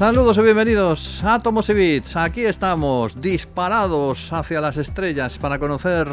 Saludos y bienvenidos a Átomos y Bits. Aquí estamos, disparados hacia las estrellas para conocer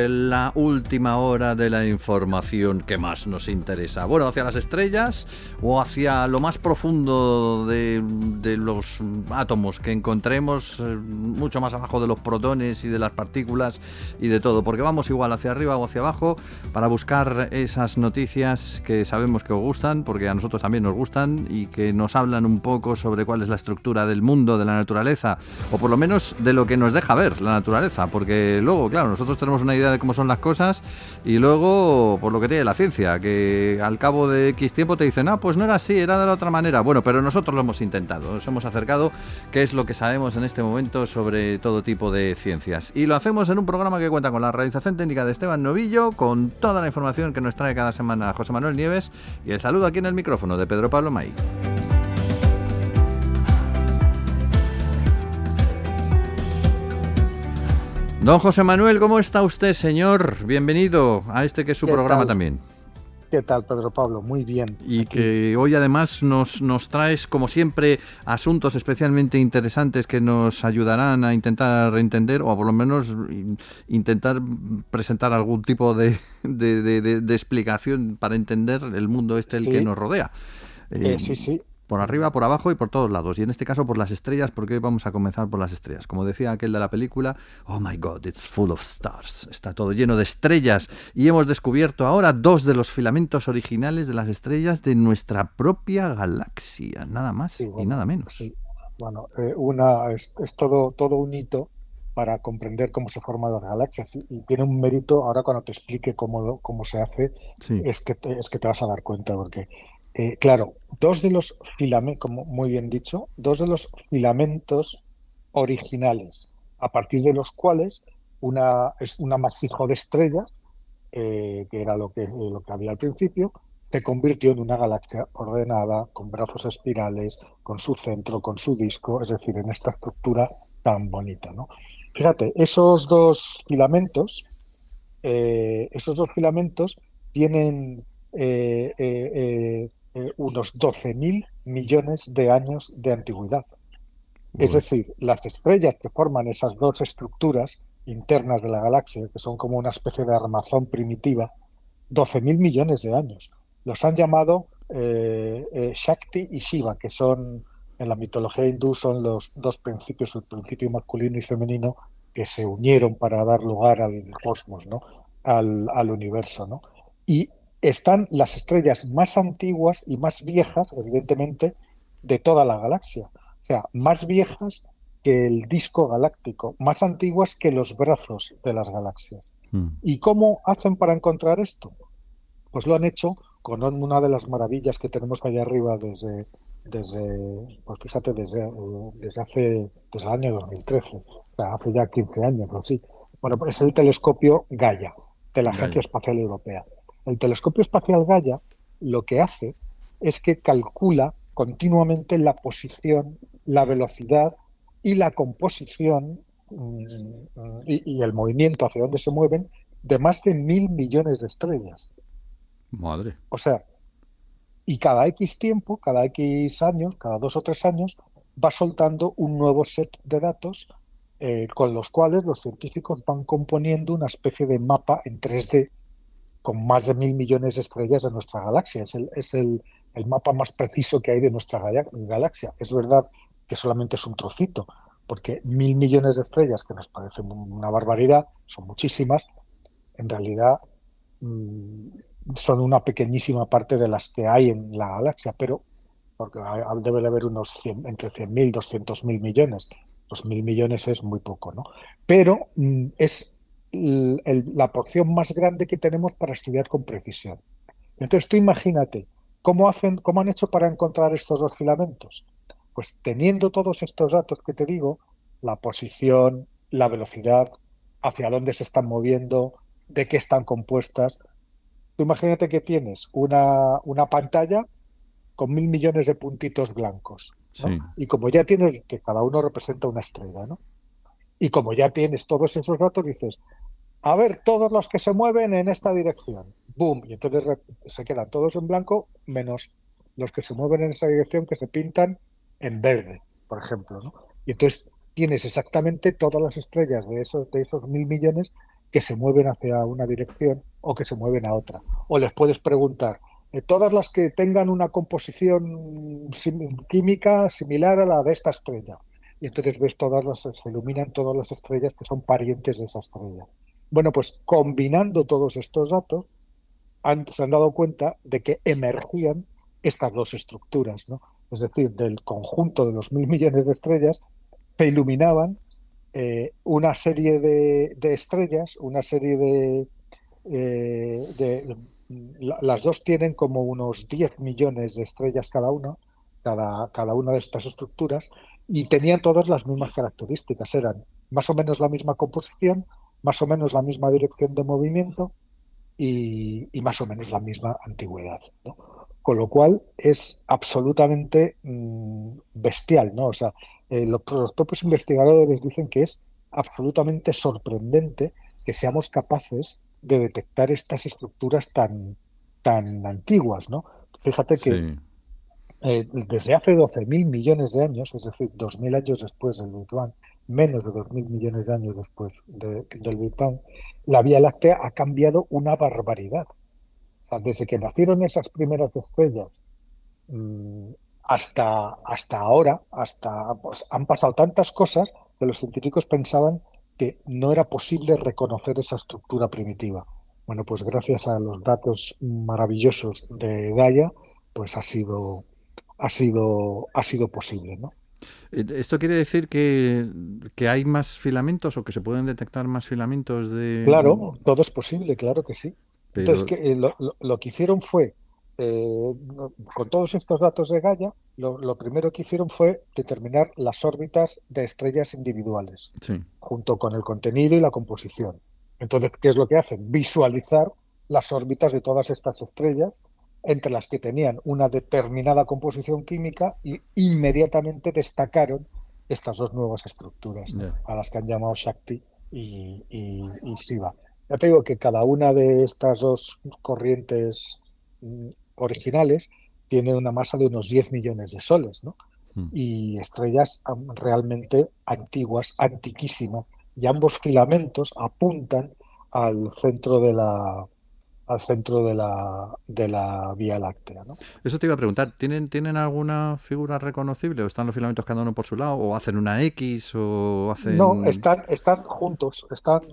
la última hora de la información que más nos interesa. Bueno, hacia las estrellas o hacia lo más profundo de los átomos que encontremos, mucho más abajo de los protones y de las partículas y de todo, porque vamos igual hacia arriba o hacia abajo para buscar esas noticias que sabemos que os gustan, porque a nosotros también nos gustan y que nos hablan un poco sobre cuál es la estructura del mundo, de la naturaleza, o por lo menos de lo que nos deja ver la naturaleza, porque luego, claro, nosotros tenemos una idea de cómo son las cosas y luego, por lo que tiene la ciencia, que al cabo de X tiempo te dicen, pues no era así, era de la otra manera. Bueno, pero nosotros lo hemos intentado, nos hemos acercado, que es lo que sabemos en este momento sobre todo tipo de ciencias. Y lo hacemos en un programa que cuenta con la realización técnica de Esteban Novillo, con toda la información que nos trae cada semana José Manuel Nieves, y el saludo aquí en el micrófono de Pedro Pablo May. Don José Manuel, ¿cómo está usted, señor? Bienvenido a este que es su programa también. ¿Qué tal, Pedro Pablo? Muy bien. Y aquí, que hoy además nos traes, como siempre, asuntos especialmente interesantes que nos ayudarán a intentar entender, o a por lo menos intentar presentar algún tipo de explicación para entender el mundo el que nos rodea. Sí. Por arriba, por abajo y por todos lados. Y en este caso por las estrellas, porque hoy vamos a comenzar por las estrellas. Como decía aquel de la película, oh my God, it's full of stars. Está todo lleno de estrellas. Y hemos descubierto ahora 2 de los filamentos originales de las estrellas de nuestra propia galaxia. Nada más y nada menos. Sí. Bueno, es todo un hito para comprender cómo se forman las galaxias. Y tiene un mérito, ahora cuando te explique cómo se hace, sí, es que te vas a dar cuenta, porque... claro, 2 de los filamentos, como muy bien dicho, 2 de los filamentos originales, a partir de los cuales es un amasijo de estrellas, que era lo que había al principio, se convirtió en una galaxia ordenada, con brazos espirales, con su centro, con su disco, es decir, en esta estructura tan bonita, ¿no? Fíjate, esos dos filamentos tienen unos 12.000 millones de años de antigüedad. Es decir, las estrellas que forman esas 2 estructuras internas de la galaxia, que son como una especie de armazón primitiva, 12.000 millones de años. Los han llamado Shakti y Shiva, que son, en la mitología hindú, son los 2 principios, el principio masculino y femenino, que se unieron para dar lugar al cosmos, ¿no? al universo, ¿no? Y están las estrellas más antiguas y más viejas, evidentemente, de toda la galaxia. O sea, más viejas que el disco galáctico, más antiguas que los brazos de las galaxias. ¿Y cómo hacen para encontrar esto? Pues lo han hecho con una de las maravillas que tenemos allá arriba desde pues fíjate, desde el año 2013, o sea, hace ya 15 años o así. Bueno, pues es el telescopio Gaia, de la Agencia Espacial Europea. El telescopio espacial Gaia lo que hace es que calcula continuamente la posición, la velocidad y la composición y el movimiento hacia donde se mueven de más de 1.000 millones de estrellas. Madre. O sea, y cada X tiempo, cada X años, cada 2 o 3 años, va soltando un nuevo set de datos con los cuales los científicos van componiendo una especie de mapa en 3D con más de 1.000 millones de estrellas de nuestra galaxia. Es el mapa más preciso que hay de nuestra galaxia. Es verdad que solamente es un trocito, porque 1.000 millones de estrellas, que nos parece una barbaridad, son muchísimas, en realidad son una pequeñísima parte de las que hay en la galaxia, pero porque debe de haber entre 100.000 y 200.000 millones. Los 1.000 millones es muy poco, ¿no? Pero es la porción más grande que tenemos para estudiar con precisión. Entonces tú imagínate, ¿cómo han hecho para encontrar estos 2 filamentos? Pues teniendo todos estos datos que te digo, la posición, la velocidad, hacia dónde se están moviendo, de qué están compuestas. Tú imagínate que tienes una pantalla con 1.000 millones de puntitos blancos, ¿no? Sí. Y como ya tienes, que cada uno representa una estrella, ¿no? Y como ya tienes todos esos datos, dices, a ver, todos los que se mueven en esta dirección. ¡Boom! Y entonces se quedan todos en blanco, menos los que se mueven en esa dirección, que se pintan en verde, por ejemplo, ¿no? Y entonces tienes exactamente todas las estrellas de esos 1.000 millones que se mueven hacia una dirección o que se mueven a otra. O les puedes preguntar, todas las que tengan una composición química similar a la de esta estrella. Y entonces ves se iluminan todas las estrellas que son parientes de esa estrella. Bueno, pues combinando todos estos datos, se han dado cuenta de que emergían estas dos estructuras, ¿no? Es decir, del conjunto de los 1.000 millones de estrellas se iluminaban una serie de estrellas, una serie las dos tienen como unos 10 millones de estrellas cada una, cada una de estas estructuras, y tenían todas las mismas características. Eran más o menos la misma composición, más o menos la misma dirección de movimiento y más o menos la misma antigüedad, ¿no? Con lo cual es absolutamente bestial, ¿no? O sea, los propios investigadores dicen que es absolutamente sorprendente que seamos capaces de detectar estas estructuras tan antiguas, ¿no? Fíjate que Sí. desde hace 12.000 millones de años, es decir, 2.000 años después del Big Bang, menos de 2.000 millones de años después del Big Bang, la Vía Láctea ha cambiado una barbaridad. O sea, desde que nacieron esas primeras estrellas mm, hasta ahora, pues, han pasado tantas cosas que los científicos pensaban que no era posible reconocer esa estructura primitiva. Bueno, pues gracias a los datos maravillosos de Gaia, pues ha sido posible, ¿no? ¿Esto quiere decir que hay más filamentos o que se pueden detectar más filamentos de... Claro, todo es posible, claro que sí. Entonces, Pero, lo que hicieron fue, con todos estos datos de Gaia, lo primero que hicieron fue determinar las órbitas de estrellas individuales, sí, junto con el contenido y la composición. Entonces, ¿qué es lo que hacen? Visualizar las órbitas de todas estas estrellas, entre las que tenían una determinada composición química, y inmediatamente destacaron estas dos nuevas estructuras, ¿no? ya. A las que han llamado Shakti y Shiva. Ya te digo que cada una de estas dos corrientes originales tiene una masa de unos 10 millones de soles, ¿no? Mm. Y estrellas realmente antiguas, antiquísimas, y ambos filamentos apuntan al centro de la Vía Láctea, ¿no? Eso te iba a preguntar, ¿tienen alguna figura reconocible o están los filamentos cada uno por su lado o hacen una X o No, hacen están juntos,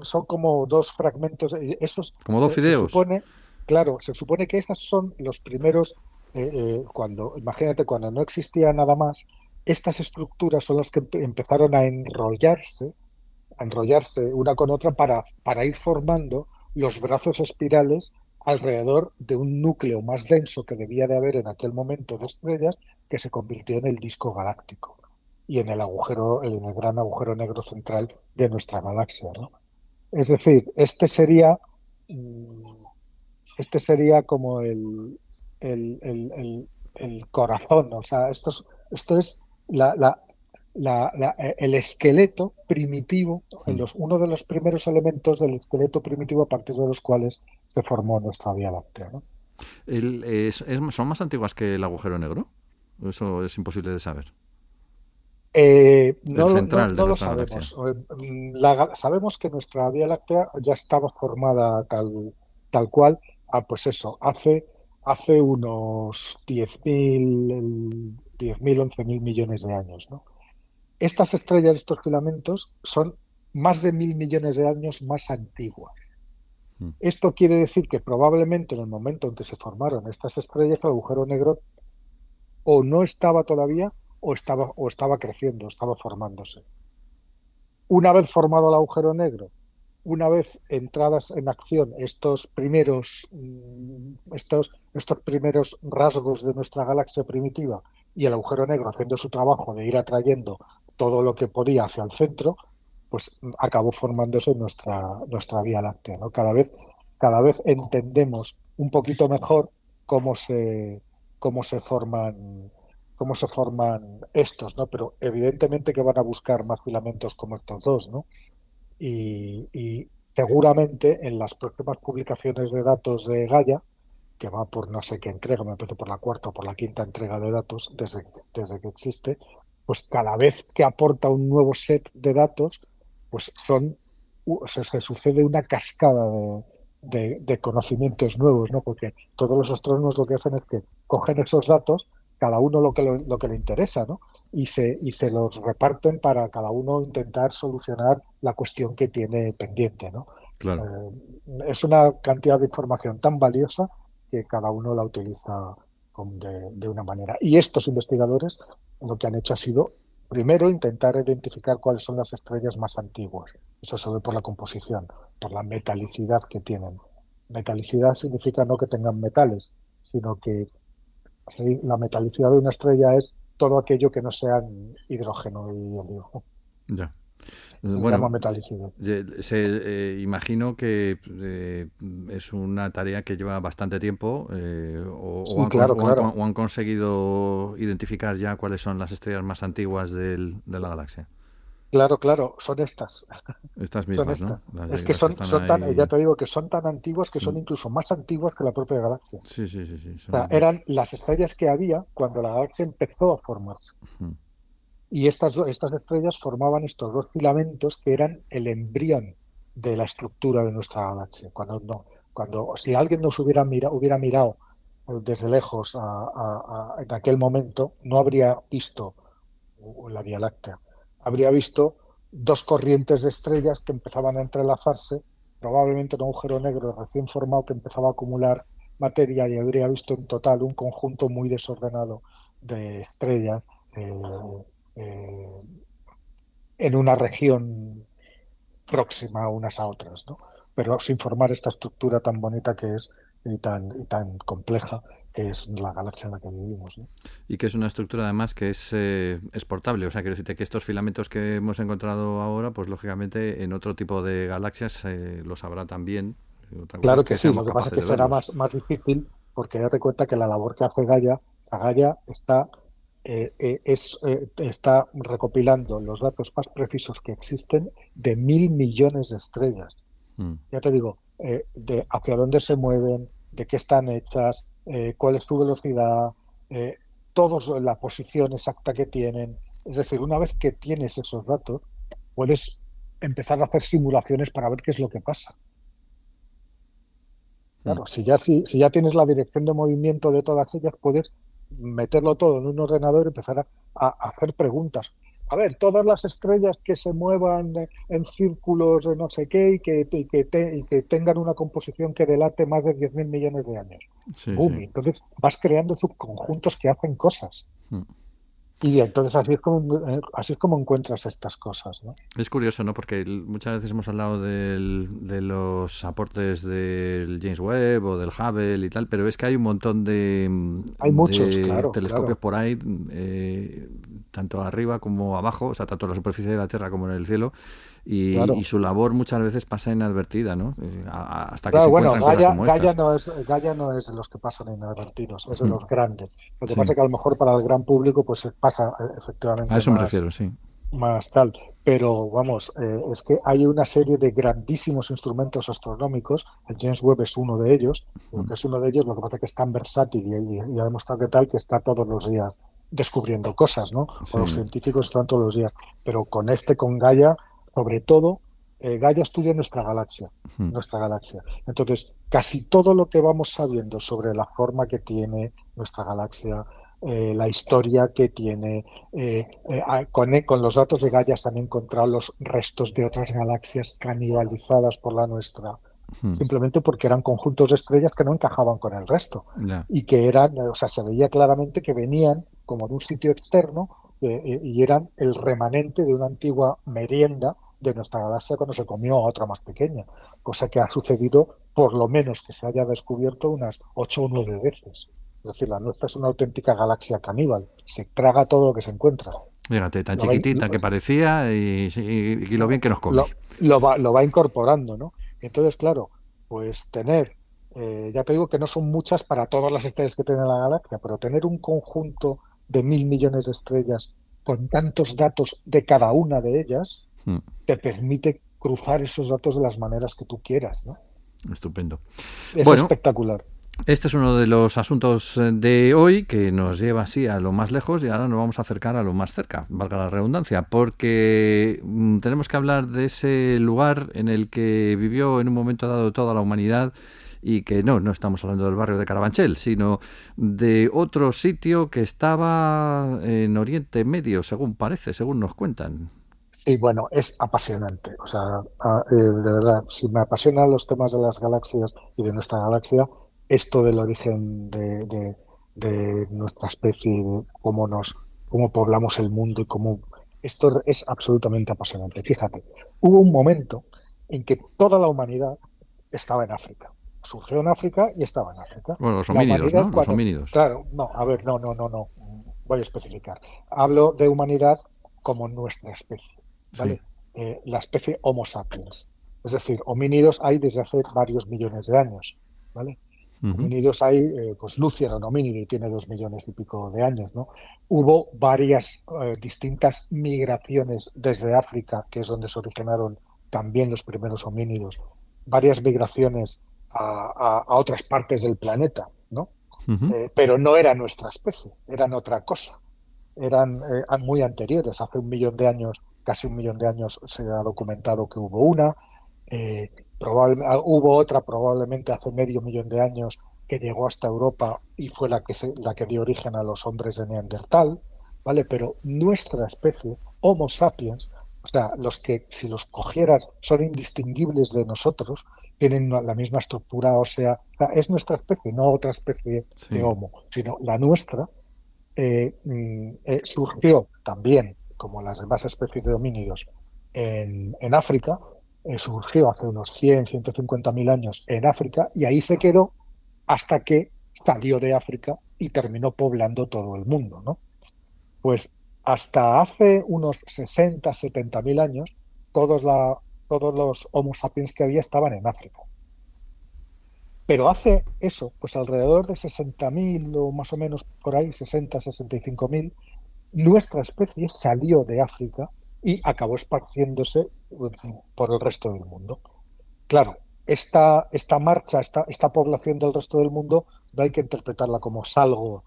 son como dos fragmentos. Esos como dos se fideos? supone, claro, se supone que estos son los primeros, imagínate, cuando no existía nada más, estas estructuras son las que empezaron a enrollarse una con otra para ir formando los brazos espirales alrededor de un núcleo más denso que debía de haber en aquel momento de estrellas, que se convirtió en el disco galáctico y en el gran agujero negro central de nuestra galaxia, ¿no? Es decir, mm, este sería como el corazón, ¿no? O sea, esto es la, la- el esqueleto primitivo, Mm. uno de los primeros elementos del esqueleto primitivo a partir de los cuales se formó nuestra Vía Láctea, ¿no? ¿Son más antiguas que el agujero negro? Eso es imposible de saber. El No, no, central de no lo nuestra galaxia. sabemos. Sabemos que nuestra Vía Láctea ya estaba formada tal cual, pues eso, hace unos 11.000 millones de años, ¿no? Estas estrellas, estos filamentos, son más de 1.000 millones de años más antiguas. Mm. Esto quiere decir que probablemente en el momento en que se formaron estas estrellas, el agujero negro o no estaba todavía o estaba creciendo, estaba formándose. Una vez formado el agujero negro, una vez entradas en acción estos primeros rasgos de nuestra galaxia primitiva, y el agujero negro haciendo su trabajo de ir atrayendo todo lo que podía hacia el centro, pues acabó formándose nuestra Vía Láctea, ¿no? Cada vez entendemos un poquito mejor cómo se, cómo se forman, cómo se forman estos, ¿no? Pero evidentemente que van a buscar más filamentos como estos dos, ¿no? Y seguramente en las próximas publicaciones de datos de Gaia, que va por no sé qué entrega, me parece por la cuarta o por la quinta entrega de datos desde que existe, pues cada vez que aporta un nuevo set de datos, pues se sucede una cascada de conocimientos nuevos, ¿no? Porque todos los astrónomos lo que hacen es que cogen esos datos, cada uno lo que le interesa, ¿no? Y se los reparten para cada uno intentar solucionar la cuestión que tiene pendiente, ¿no? Claro. Es una cantidad de información tan valiosa que cada uno la utiliza de una manera. Y estos investigadores lo que han hecho ha sido, primero, intentar identificar cuáles son las estrellas más antiguas. Eso se ve por la composición, por la metalicidad que tienen. Metalicidad significa no que tengan metales, sino que sí, la metalicidad de una estrella es todo aquello que no sean hidrógeno y helio. Ya. Se llama Bueno, metalicidad. imagino que es una tarea que lleva bastante tiempo, Sí, claro, claro. o han conseguido identificar ya cuáles son las estrellas más antiguas de la galaxia. Claro, claro, son estas. Estas Son mismas, ¿no? estas. Es que Las que están ya ahí. te digo que son tan antiguas que son Mm. incluso más antiguas que la propia galaxia. Sí, sí, sí, sí. O sea, eran las estrellas que había cuando la galaxia empezó a formarse. Mm. Y estas estrellas formaban estos dos filamentos que eran el embrión de la estructura de nuestra galaxia. Si alguien nos hubiera mirado desde lejos en aquel momento, no habría visto la Vía Láctea. Habría visto dos corrientes de estrellas que empezaban a entrelazarse, probablemente un agujero negro recién formado que empezaba a acumular materia y habría visto en total un conjunto muy desordenado de estrellas eh, eh, en una región próxima unas a otras, ¿no? Pero sin formar esta estructura tan bonita que es y tan compleja que es la galaxia en la que vivimos, ¿no? Y que es una estructura además que es exportable. O sea, quiero decirte que estos filamentos que hemos encontrado ahora, pues lógicamente en otro tipo de galaxias los habrá también. Otra cosa es Claro que que sí, seamos lo que pasa es capaces que de será verlos. más difícil porque date cuenta que la labor que hace Gaia está recopilando los datos más precisos que existen de 1.000 millones de estrellas. Mm. Ya te digo, de hacia dónde se mueven, de qué están hechas, cuál es su velocidad, eh, todos la posición exacta que tienen. Es decir, una vez que tienes esos datos, puedes empezar a hacer simulaciones para ver qué es lo que pasa. Mm. Claro, si ya tienes la dirección de movimiento de todas ellas, puedes meterlo todo en un ordenador y empezar a hacer preguntas. A ver, todas las estrellas que se muevan en círculos de no sé qué y que tengan una composición que delate más de 10.000 millones de años. Sí, Boom, sí. y entonces vas creando subconjuntos que hacen cosas. Mm. Y entonces así es como encuentras estas cosas, ¿no? Es curioso, ¿no? Porque muchas veces hemos hablado de los aportes del James Webb o del Hubble y tal, pero es que hay un montón Hay muchos, de claro, telescopios claro, por ahí, tanto arriba como abajo, o sea, tanto en la superficie de la Tierra como en el cielo, y claro. su labor muchas veces pasa inadvertida, ¿no? Hasta que se Claro, bueno, encuentran cosas como estas. Gaia no es de los que pasan inadvertidos, es de Mm. los grandes. Lo que pasa Sí, es que a lo mejor para el gran público pues pasa a efectivamente eso me refiero, sí. más tal. Pero vamos, es que hay una serie de grandísimos instrumentos astronómicos, el James Webb es uno de ellos, lo Mm. que es uno de ellos, lo que pasa es que es tan versátil y ha demostrado que tal, que está todos los días descubriendo cosas, ¿no? O los Sí. científicos están todos los días. Pero con Gaia, sobre todo, Gaia estudia Mm. nuestra galaxia. Entonces, casi todo lo que vamos sabiendo sobre la forma que tiene nuestra galaxia, la historia que tiene, con los datos de Gaia se han encontrado los restos de otras galaxias canibalizadas por la nuestra, Mm. simplemente porque eran conjuntos de estrellas que no encajaban con el resto Ya. y que o sea, se veía claramente que venían como de un sitio externo y eran el remanente de una antigua merienda de nuestra galaxia cuando se comió a otra más pequeña, cosa que ha sucedido por lo menos que se haya descubierto unas 8 o 9 veces. Es decir, la nuestra es una auténtica galaxia caníbal, se traga todo lo que se encuentra. Fíjate, tan Lo va, chiquitita que parecía y lo bien que nos come. lo va incorporando, ¿no? Entonces, claro, pues ya te digo que no son muchas para todas las estrellas que tiene la galaxia, pero tener un conjunto de 1.000 millones de estrellas con tantos datos de cada una de ellas, Mm. te permite cruzar esos datos de las maneras que tú quieras, ¿no? Estupendo. Es Bueno, espectacular. Este es uno de los asuntos de hoy que nos lleva así a lo más lejos y ahora nos vamos a acercar a lo más cerca, valga la redundancia, porque tenemos que hablar de ese lugar en el que vivió en un momento dado toda la humanidad y que no estamos hablando del barrio de Carabanchel, sino de otro sitio que estaba en Oriente Medio, según parece, según nos cuentan. Sí, bueno, es apasionante. O sea, de verdad, si me apasionan los temas de las galaxias y de nuestra galaxia, esto del origen de nuestra especie, de cómo poblamos el mundo y cómo esto es absolutamente apasionante. Fíjate, hubo un momento en que toda la humanidad estaba en África. Surgió en África y estaba en África. Bueno, los La homínidos, humanidad ¿no? Los cuando, homínidos. claro, no, a ver, no, voy a especificar. Hablo de humanidad como nuestra especie. Sí. ¿Vale? La especie Homo sapiens. Es decir, homínidos hay desde hace varios millones de años, ¿vale? Ujú. Homínidos hay, pues Lucy era un homínido y tiene 2 millones y pico de años, ¿no? Hubo varias distintas migraciones desde África, que es donde se originaron también los primeros homínidos, varias migraciones a otras partes del planeta, ¿no? Ujú. Pero no era nuestra especie, eran otra cosa, eran muy anteriores. Hace 1 millón de años, casi 1 millón de años, se ha documentado que hubo una. Hubo otra probablemente hace medio millón de años que llegó hasta Europa y fue la que dio origen a los hombres de Neandertal, ¿vale? Pero nuestra especie, Homo sapiens, o sea, los que si los cogieras son indistinguibles de nosotros, tienen la misma estructura ósea, es nuestra especie, no otra especie de Sí. Homo, sino la nuestra. Surgió también, como las demás especies de homínidos, en África. Surgió hace unos 100, 150 mil años en África y ahí se quedó hasta que salió de África y terminó poblando todo el mundo, ¿no? Pues hasta hace unos 60, 70 mil años, todos los Homo sapiens que había estaban en África. Pero hace eso, pues alrededor de 60.000 o más o menos por ahí, 60, 65 mil, nuestra especie salió de África y acabó esparciéndose por el resto del mundo. Claro, esta marcha, esta población del resto del mundo, no hay que interpretarla como salgo,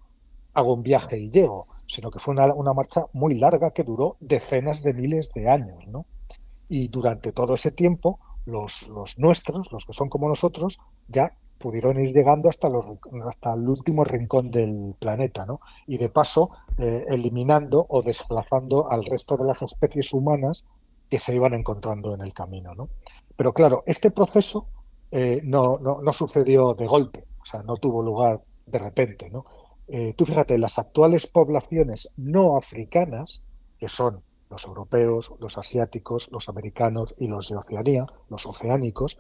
hago un viaje y llego, sino que fue una marcha muy larga que duró decenas de miles de años, ¿no? Y durante todo ese tiempo, los nuestros, los que son como nosotros, ya pudieron ir llegando hasta el último rincón del planeta, ¿no? Y de paso, eliminando o desplazando al resto de las especies humanas que se iban encontrando en el camino, ¿no? Pero claro, este proceso no sucedió de golpe, o sea, no tuvo lugar de repente, ¿no? Tú fíjate, las actuales poblaciones no africanas, que son los europeos, los asiáticos, los americanos y los de Oceanía, los oceánicos,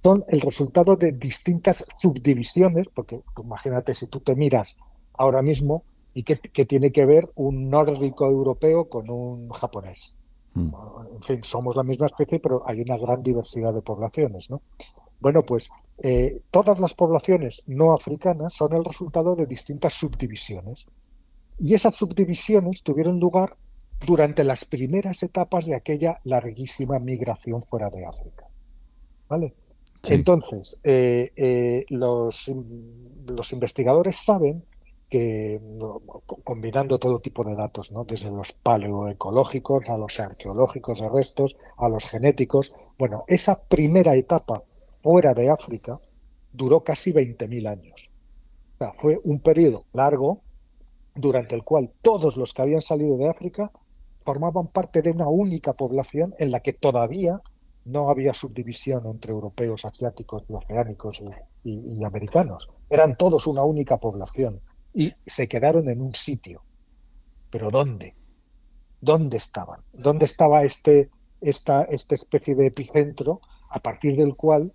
son el resultado de distintas subdivisiones, porque tú imagínate si tú te miras ahora mismo y qué tiene que ver un nórdico europeo con un japonés. Mm. En fin, somos la misma especie, pero hay una gran diversidad de poblaciones, ¿no? Bueno, pues todas las poblaciones no africanas son el resultado de distintas subdivisiones. Y esas subdivisiones tuvieron lugar durante las primeras etapas de aquella larguísima migración fuera de África. ¿Vale? Sí. Entonces, los investigadores saben que, no, combinando todo tipo de datos, ¿no? Desde los paleoecológicos a los arqueológicos de restos, a los genéticos, bueno, esa primera etapa fuera de África duró casi 20.000 años. O sea, fue un periodo largo durante el cual todos los que habían salido de África formaban parte de una única población en la que todavía no había subdivisión entre europeos, asiáticos y oceánicos y americanos. Eran todos una única población y se quedaron en un sitio. ¿Pero dónde? ¿Dónde estaban? ¿Dónde estaba esta especie de epicentro a partir del cual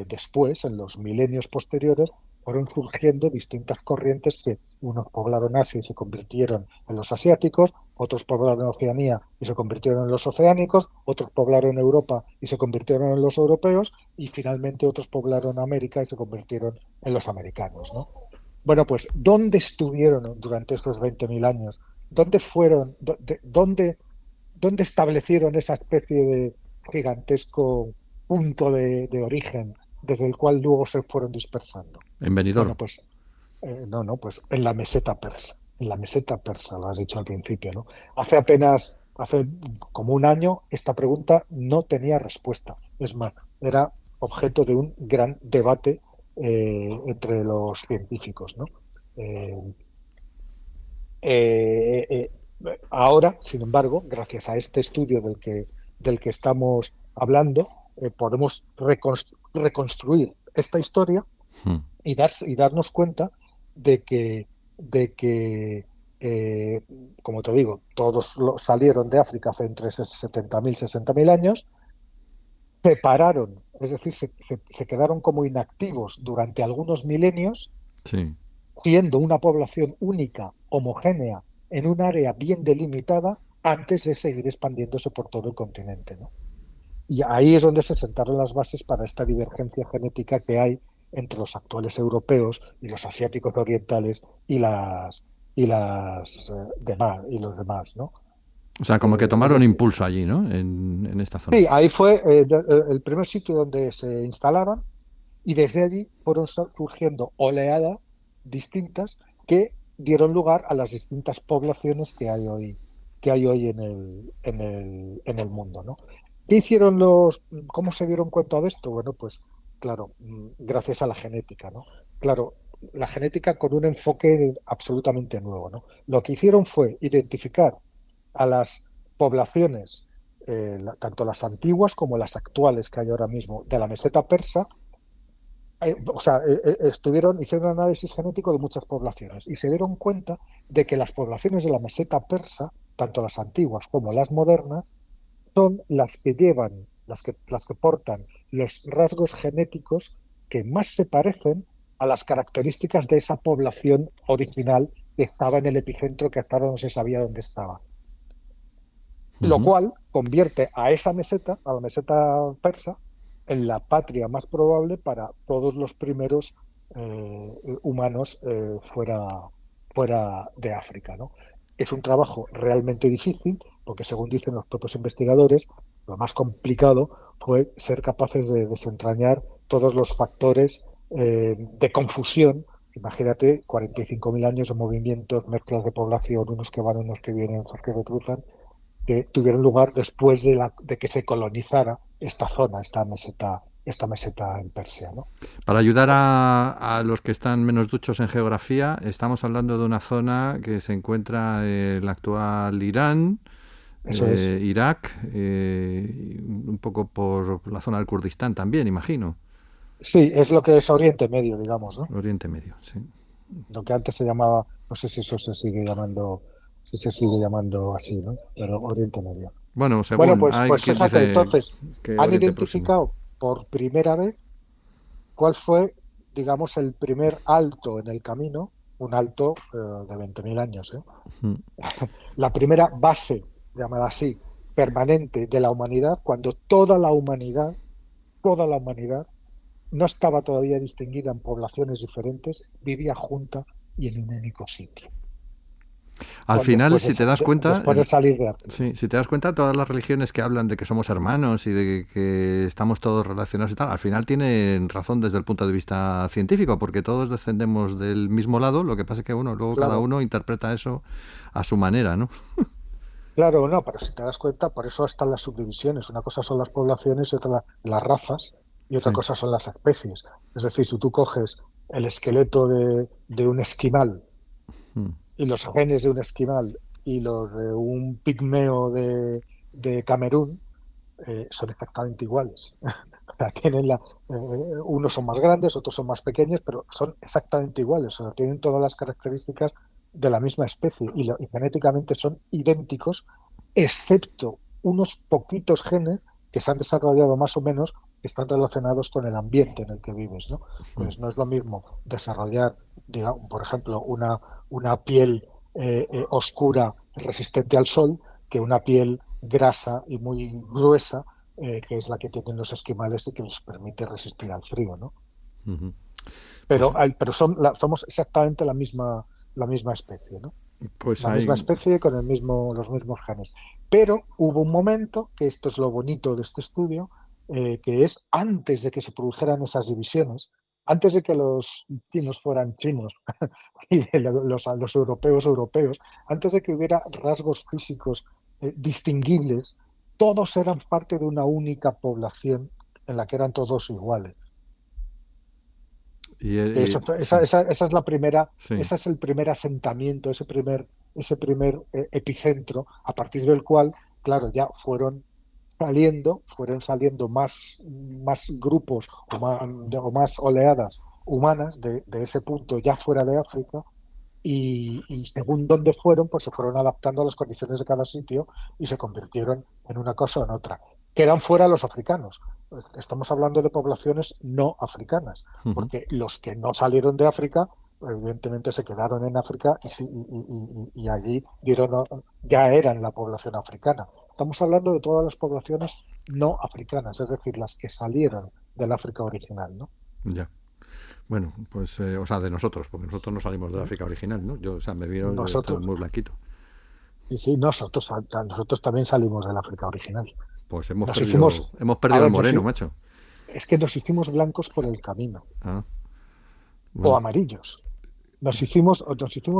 después, en los milenios posteriores, fueron surgiendo distintas corrientes que unos poblaron Asia y se convirtieron en los asiáticos, otros poblaron Oceanía y se convirtieron en los oceánicos, otros poblaron Europa y se convirtieron en los europeos y finalmente otros poblaron América y se convirtieron en los americanos, ¿no? Bueno, pues, ¿dónde estuvieron durante estos 20.000 años? ¿Dónde fueron? ¿Dónde establecieron esa especie de gigantesco punto de origen desde el cual luego se fueron dispersando? En Bueno, Benidorm. pues no, pues en la meseta persa. En la meseta persa, lo has dicho al principio, ¿no? Hace como un año, esta pregunta no tenía respuesta. Es más, era objeto de un gran debate entre los científicos, ¿no? Eh, eh, eh, Ahora, sin embargo, gracias a este estudio del que estamos hablando, podemos reconstruir esta historia Mm. y darnos cuenta de que, de que como te digo, salieron de África hace entre 70.000 60.000 años, se pararon, es decir, se quedaron como inactivos durante algunos milenios, Sí. siendo una población única, homogénea, en un área bien delimitada, antes de seguir expandiéndose por todo el continente, ¿no? Y ahí es donde se sentaron las bases para esta divergencia genética que hay entre los actuales europeos y los asiáticos orientales y los demás, ¿no? O sea, como que Es tomaron decir, impulso allí, ¿no? En esta zona. sí, ahí fue el primer sitio donde se instalaron y desde allí fueron surgiendo oleadas distintas que dieron lugar a las distintas poblaciones que hay hoy en el mundo, ¿no? ¿Qué hicieron cómo se dieron cuenta de esto? Bueno, pues claro, gracias a la genética, ¿no? Claro, la genética con un enfoque absolutamente nuevo, ¿no? Lo que hicieron fue identificar a las poblaciones, tanto las antiguas como las actuales que hay ahora mismo de la meseta persa, hicieron un análisis genético de muchas poblaciones y se dieron cuenta de que las poblaciones de la meseta persa, tanto las antiguas como las modernas, son las que llevan, las que portan los rasgos genéticos que más se parecen a las características de esa población original que estaba en el epicentro, que hasta ahora no se sabía dónde estaba. Lo Ujú. cual convierte a esa meseta, a la meseta persa, en la patria más probable para todos los primeros humanos fuera de África, ¿no? Es un trabajo realmente difícil porque, según dicen los propios investigadores, lo más complicado fue ser capaces de desentrañar todos los factores de confusión. Imagínate, 45.000 años de movimientos, mezclas de población, unos que van, unos que vienen, otros que recruzan, que tuvieron lugar después de que se colonizara esta zona, esta meseta en Persia, ¿no? Para ayudar a los que están menos duchos en geografía, estamos hablando de una zona que se encuentra en el actual Irán, Eso es. Irak, un poco por la zona del Kurdistán también, imagino. Sí, es lo que es Oriente Medio, digamos, ¿no? Oriente Medio, sí. Lo que antes se llamaba, no sé si eso se sigue llamando, si se sigue llamando así, ¿no? Pero Oriente Medio. Bueno, Bueno, según hay pues quien fíjate, dice entonces, que han Oriente Próximo. identificado por primera vez cuál fue, digamos, el primer alto en el camino, un alto de 20.000 años, ¿eh? Mm. La primera base, llamada así, permanente de la humanidad, cuando toda la humanidad no estaba todavía distinguida en poblaciones diferentes, vivía junta y en un único sitio. Al final, Después de, si te das cuenta, después de salir de África. sí, si te das cuenta, todas las religiones que hablan de que somos hermanos y de que estamos todos relacionados y tal, al final tienen razón desde el punto de vista científico, porque todos descendemos del mismo lado, lo que pasa es que bueno, luego cada Claro, uno interpreta eso a su manera, ¿no? claro, no, pero si te das cuenta, por eso están las subdivisiones. Una cosa son las poblaciones y otra las razas y otra Sí. cosa son las especies. Es decir, si tú coges el esqueleto de un esquimal Mm. y los genes de un esquimal y los de un pigmeo de Camerún, son exactamente iguales. O sea, unos son más grandes, otros son más pequeños, pero son exactamente iguales. O sea, tienen todas las características de la misma especie y genéticamente son idénticos, excepto unos poquitos genes que se han desarrollado más o menos, que están relacionados con el ambiente en el que vives, ¿no? Mm. Pues no es lo mismo desarrollar, digamos, por ejemplo, una piel oscura resistente al sol que una piel grasa y muy gruesa, que es la que tienen los esquimales y que les permite resistir al frío, ¿no? Ujú. Pues, Pero somos exactamente la misma especie, ¿no? pues La misma hay. especie con los mismos genes. Pero hubo un momento, que esto es lo bonito de este estudio, que es antes de que se produjeran esas divisiones, antes de que los chinos fueran chinos y los europeos europeos, antes de que hubiera rasgos físicos distinguibles, todos eran parte de una única población en la que eran todos iguales. Esa es la primera, sí. ese es el primer asentamiento, ese primer epicentro, a partir del cual, claro, ya fueron saliendo más grupos o más oleadas humanas de ese punto ya fuera de África, y según dónde fueron, pues se fueron adaptando a las condiciones de cada sitio y se convirtieron en una cosa o en otra. Quedan fuera los africanos. Estamos hablando de poblaciones no africanas, porque los que no salieron de África, evidentemente se quedaron en África y allí ya eran la población africana. Estamos hablando de todas las poblaciones no africanas, es decir, las que salieron del África original, ¿no? Ya. Bueno, pues, o sea, de nosotros, porque nosotros no salimos de África original, ¿no? Yo, o sea, me vieron muy blanquito. Y sí, nosotros también salimos del África original. Pues hemos perdido el moreno, macho. Es que nos hicimos blancos por el camino. Bueno. O amarillos. Nos hicimos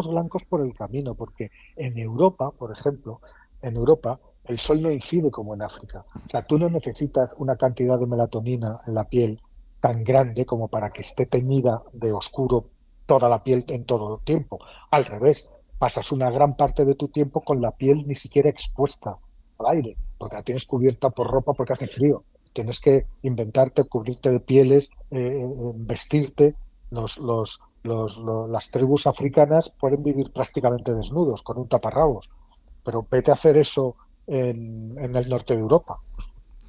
blancos por el camino, porque en Europa, por ejemplo, el sol no incide como en África. O sea, tú no necesitas una cantidad de melatonina en la piel tan grande como para que esté teñida de oscuro toda la piel en todo el tiempo. Al revés, pasas una gran parte de tu tiempo con la piel ni siquiera expuesta al aire, porque la tienes cubierta por ropa porque hace frío. Tienes que inventarte, cubrirte de pieles, vestirte. Las tribus africanas pueden vivir prácticamente desnudos, con un taparrabos, pero vete a hacer eso en el norte de Europa.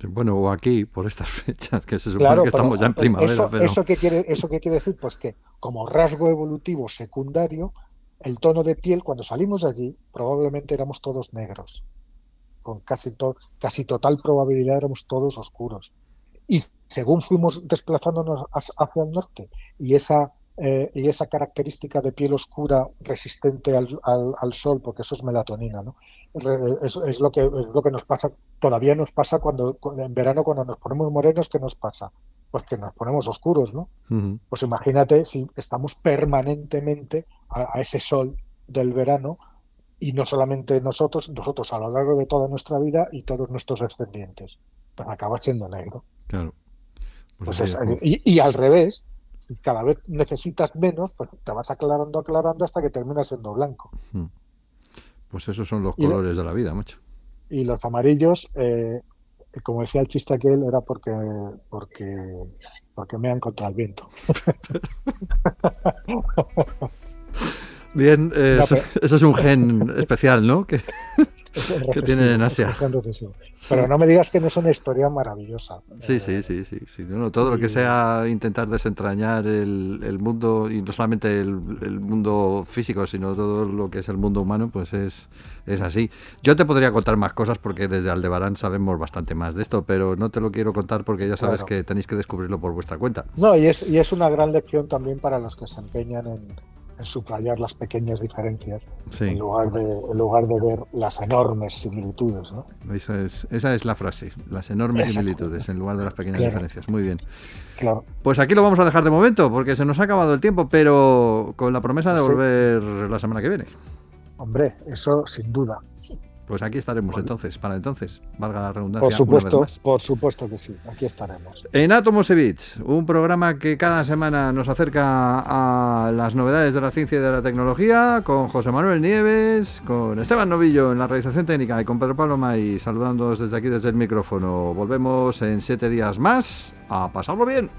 Bueno, o aquí, por estas fechas, que se supone que estamos ya en primavera. ¿Eso qué quiere decir? Pues que como rasgo evolutivo secundario, el tono de piel, cuando salimos de allí, probablemente éramos todos negros. Con casi total probabilidad éramos todos oscuros. Y según fuimos desplazándonos hacia el norte, y esa característica de piel oscura resistente al sol, porque eso es melatonina, ¿no? Es lo que nos pasa, todavía nos pasa en verano cuando nos ponemos morenos. ¿Qué nos pasa? Pues que nos ponemos oscuros, ¿no? Uh-huh. Pues imagínate si estamos permanentemente a ese sol del verano, y no solamente nosotros a lo largo de toda nuestra vida y todos nuestros descendientes, pues acaba siendo negro. Claro. Pues y al revés, cada vez necesitas menos, pues te vas aclarando hasta que terminas siendo blanco. Pues esos son los colores de la vida, macho. Y los amarillos, como decía el chiste aquel, era porque mean contra el viento. Bien, eso es un gen especial, ¿no? Que tienen en Asia. Pero no me digas que no es una historia maravillosa. Sí. No, todo lo que sea intentar desentrañar el mundo, y no solamente el mundo físico, sino todo lo que es el mundo humano, pues es así. Yo te podría contar más cosas porque desde Aldebarán sabemos bastante más de esto, pero no te lo quiero contar porque ya sabes que tenéis que descubrirlo por vuestra cuenta. No, y es una gran lección también para los que se empeñan en subrayar las pequeñas diferencias, sí, en lugar de ver las enormes similitudes, ¿no? Esa es la frase, las enormes similitudes en lugar de las pequeñas diferencias. Muy bien. Claro. Pues aquí lo vamos a dejar de momento porque se nos ha acabado el tiempo, pero con la promesa de volver la semana que viene. Hombre, eso sin duda. Pues aquí estaremos valga la redundancia. Por supuesto que sí, aquí estaremos. En Átomos y Bits, un programa que cada semana nos acerca a las novedades de la ciencia y de la tecnología, con José Manuel Nieves, con Esteban Novillo en la realización técnica y con Pedro Pablo May saludándoos desde aquí, desde el micrófono. Volvemos en 7 días más. A pasarlo bien.